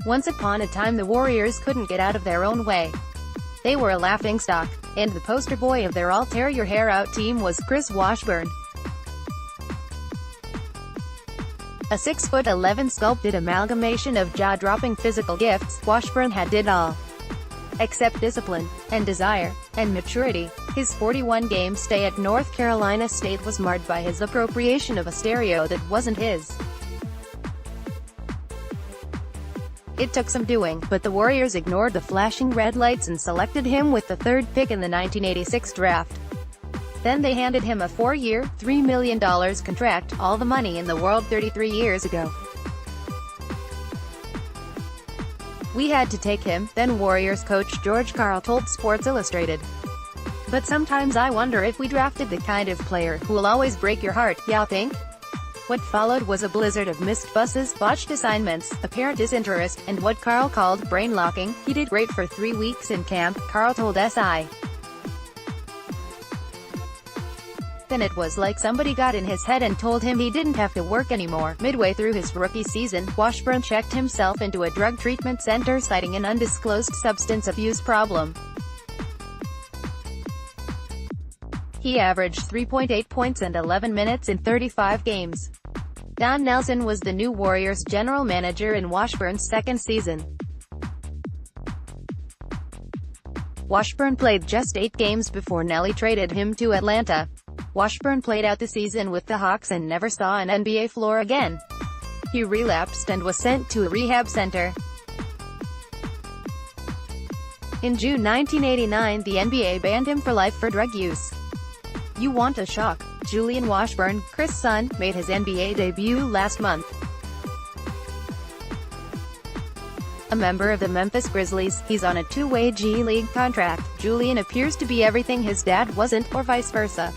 Once upon a time the Warriors couldn't get out of their own way. They were a laughingstock, and the poster boy of their all-tear-your-hair-out team was Chris Washburn. A 6'11" sculpted amalgamation of jaw-dropping physical gifts, Washburn had it all. Except discipline, and desire, and maturity. His 41-game stay at North Carolina State was marred by his appropriation of a stereo that wasn't his. It took some doing, but the Warriors ignored the flashing red lights and selected him with the third pick in the 1986 draft. Then they handed him a 4-year, $3 million contract, all the money in the world 33 years ago. "We had to take him," then Warriors coach George Karl told Sports Illustrated. "But sometimes I wonder if we drafted the kind of player who'll always break your heart, ya think?" What followed was a blizzard of missed buses, botched assignments, apparent disinterest, and what Karl called brain locking. "He did great for 3 weeks in camp," Karl told SI. "Then it was like somebody got in his head and told him he didn't have to work anymore." Midway through his rookie season, Washburn checked himself into a drug treatment center citing an undisclosed substance abuse problem. He averaged 3.8 points and 11 minutes in 35 games. Don Nelson was the new Warriors general manager in Washburn's second season. Washburn played just 8 games before Nelly traded him to Atlanta. Washburn played out the season with the Hawks and never saw an NBA floor again. He relapsed and was sent to a rehab center. In June 1989, the NBA banned him for life for drug use. "You want a shock?" Julian Washburn, Chris' son, made his NBA debut last month. A member of the Memphis Grizzlies, he's on a 2-way G-League contract. Julian appears to be everything his dad wasn't, or vice versa.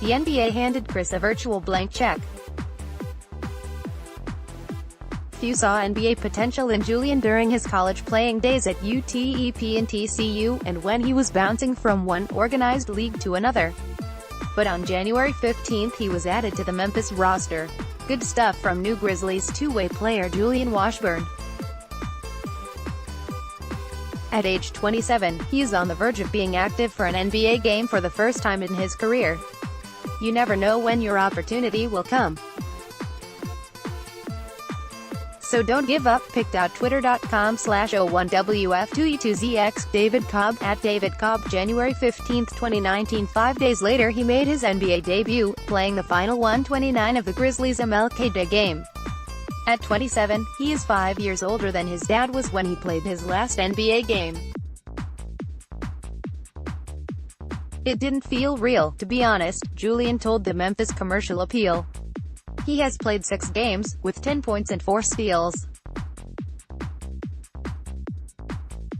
The NBA handed Chris a virtual blank check. Few saw NBA potential in Julian during his college playing days at UTEP and TCU, and when he was bouncing from one organized league to another. But on January 15, he was added to the Memphis roster. Good stuff from new Grizzlies 2-way player Julian Washburn. At age 27, he is on the verge of being active for an NBA game for the first time in his career. You never know when your opportunity will come. So don't give up. Picked out twitter.com/01WF2E2ZX. David Cobb, at David Cobb, January 15, 2019. 5 days later he made his NBA debut, playing the final 129 of the Grizzlies' MLK Day game. At 27, he is 5 years older than his dad was when he played his last NBA game. "It didn't feel real, to be honest," Julian told the Memphis Commercial Appeal. He has played 6 games, with 10 points and 4 steals.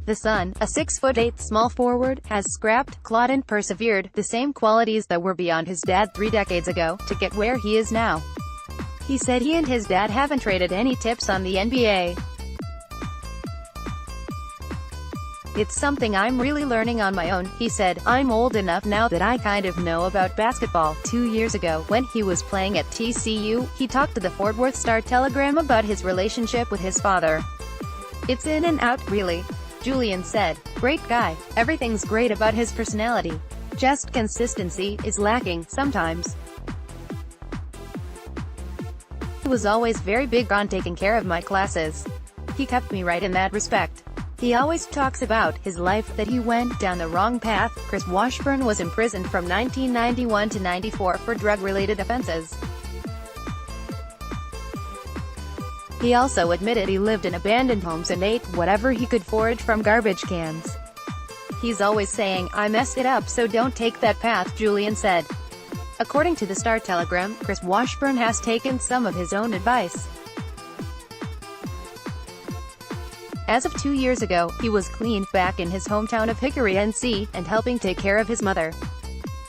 The son, a 6'8" small forward, has scrapped, clawed and persevered, the same qualities that were beyond his dad 3 decades ago, to get where he is now. He said he and his dad haven't traded any tips on the NBA. "It's something I'm really learning on my own," he said. "I'm old enough now that I kind of know about basketball." 2 years ago, when he was playing at TCU, he talked to the Fort Worth Star-Telegram about his relationship with his father. "It's in and out, really," Julian said. "Great guy. Everything's great about his personality. Just consistency is lacking, sometimes. He was always very big on taking care of my classes. He kept me right in that respect. He always talks about his life, that he went down the wrong path." Chris Washburn was imprisoned from 1991 to 94 for drug-related offenses. He also admitted he lived in abandoned homes and ate whatever he could forage from garbage cans. "He's always saying, 'I messed it up, so don't take that path,'" Julian said. According to the Star-Telegram, Chris Washburn has taken some of his own advice. As of 2 years ago, he was clean, back in his hometown of Hickory, NC, and helping take care of his mother.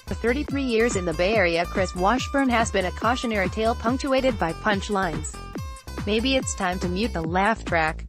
For 33 years in the Bay Area, Chris Washburn has been a cautionary tale punctuated by punchlines. Maybe it's time to mute the laugh track.